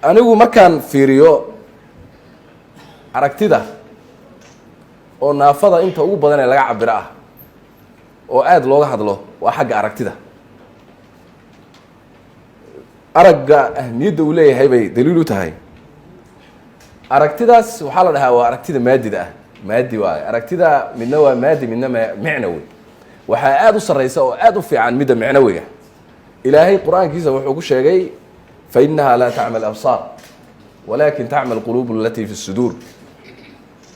anigu markaan fiiriyo aragtida oo naafada inta ugu badan ee laga cabiro ah oo aad looga hadlo waa xagga aragtida aragga ahmiyadda uu leeyahay bay daliil u tahay aragtidaas waxaa la dhahaa waa aragtida maadida ah maadi waaye aragtida midna waa maadi midna micnawi waxaa aad u sarreysa oo aad u fiican midda micnawiga ilaahay qur-aankiisa wuxuu ku sheegay fa innaha laa tacmal absaar walaakin tacmal quluubu alatii fi suduur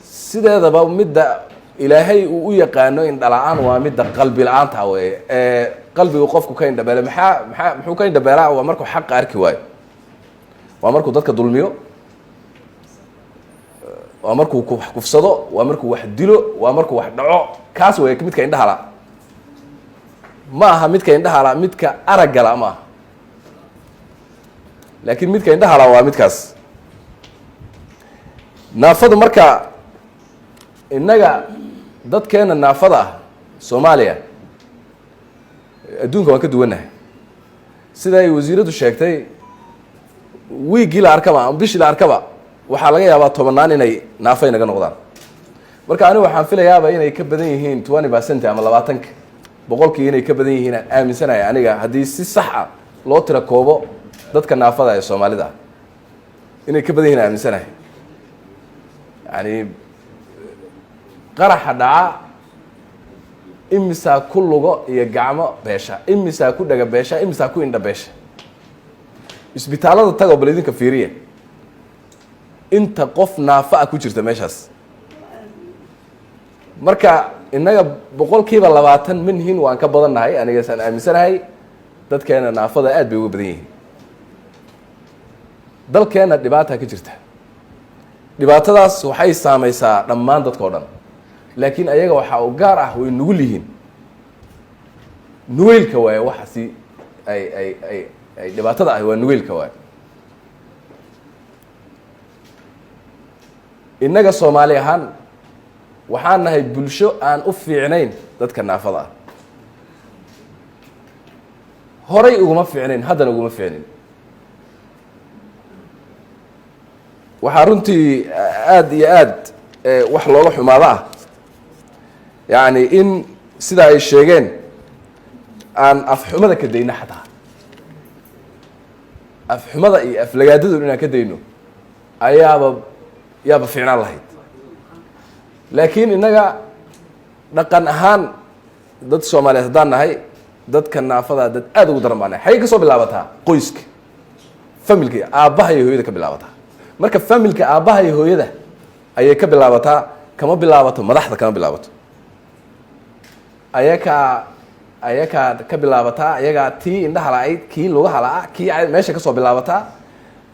sideedaba midda ilaahay uu u yaqaano indhala-aan waa midda qalbi la-aanta weye ee qalbigu qofku ka indhabeele muxuu ka indhabeelaa waa markuu xaqa arki waayo waa markuu dadka dulmiyo waa markuu wax kufsado waa markuu wax dilo waa markuu wax dhaco kaas wey midka indhahala ma aha midka indhahala midka araggala ma aha laakiin midka indhahala waa midkaas naafadu marka innaga dadkeena naafada ah Soomaaliya adduunka waan ka duwanahay sida ay wasiiradu sheegtay wiigi la arkaba ama bishii la arkaba waxaa laga yaabaa 10 inay naafay naga noqdaan marka anigu waxaan filayaaba inay ka badan yihiin 20% ama 20 boqolkii inay ka badan yihiin aaminsanahay aniga haddii si sax ah loo tira koobo dadka naafada ee Soomaalida inay ka badan yihiin aaminsanahay yani qaraxa dhaca imisa ku lugo iyo gacmo beesha imisa ku dhaga beesha imisa ku indha beesha isbitaalada tago bal idinka fiiriye inta qof naafa ku jirta meeshaas marka inaga boqolkiiba 20 minhin waan ka badannahay aniga san aaminsanahay dadkeena naafada aad bay uga badan yihiin dalkeena dhibaata ka jirta dhibaatadaas waxay saamaysaa dhammaan dadka oo dhan laakiin ayaga waxa uu gaar ah way nugul yihiin nuweelka waay waxa si ay dhibaatada ah waa nuweelka waay innaga Soomaali ahaan waxaan nahay bulsho aan u fiicnayn dadka naafada ah horay uguma fiicnayn haddana uguma fiicnayn waxaa runtii aad iyo aad wax looga xumaado ah يعني إن سيدا أي شيئين عن أفحمة كدينا حتى أفحمة إيه أفلقادو إننا كدينو يابا فعنا الله لكن إننا نقن أهان ضد سوماليا تدانا هاي ضد كنا فضا ضد أدو درمانا حي كسو بلعبتها قويسك فاميلك آباها يهويدا كبلعبتها مركب فاميلك آباها يهويدا أي كبلعبتها كما بلعبتها مدحدا كما بلعبتها ayaka ka bilaabataa ayaga tii indhaha la'ayd kii lugaha la'a kii meesha ka soo bilaabataa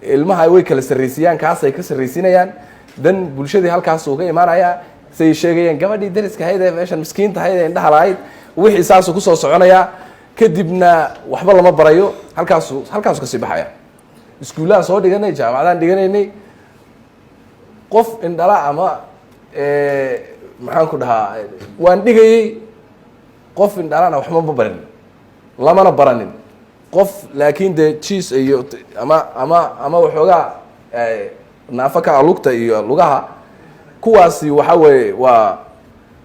ilmaha way kala sarreysiyaan kaas ay ka sarreysinayaan dan bulshadii halkaas uga imaanaya say sheegayeen gabadhii dariska hay'adda meeshan miskiinta hay'adda indhaha la'ayd wixii saas ku soo soconaya kadibna waxba lama barayo halkaas ka sii baxaya iskuulaha soo dhiganay jaamacadahan dhiganaynay qof indhala ama maxaan ku dhahaa waan dhigayay qof indhalana waxba ma barin lamana baranin qof laakiin de cheese iyo ama waxoogaa naafaka lugta iyo lugaha kuwaasi waxa weeye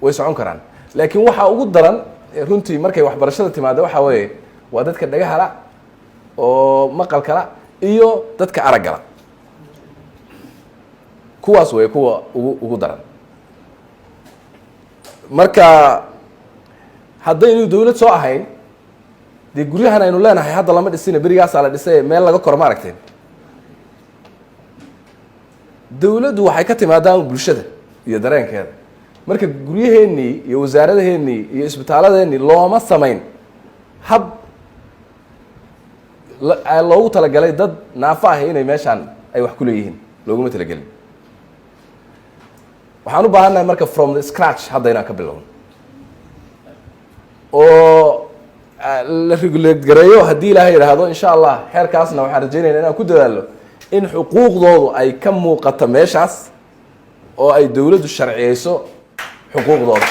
way socon karaan laakiin waxa ugu daran runtii markay waxbarashada timaado waxa weeye waa dadka dhagaha la oo maqalka la iyo dadka aragga la kuwaas way kuwa ugu daran marka haddaynu dawlad soo ahayn dee guryahan aynu leenahay hadda lama dhisina berigaasaa la dhisay meel laga koro ma aragteen dawladdu waxay ka timaadaa bulshada iyo dareenkeeda marka guryaheennii iyo wasaaradaheennii iyo isbitaaladeenii looma samayn hab loogu talagalay dad naafo ah inay meeshaan ay wax ku leeyihiin looguma talagelin waxaan u baahannahay marka from the scratch hadda inaan ka bilowno oo la regulate gareeyo haddii ilaahay yidhaahdo insha allah xeerkaasna waxaan rajaynaynaa inaan ku dadaalo in xuquuqdoodu ay ka muuqato meeshaas oo ay dawladdu sharciyeyso xuquuqdooda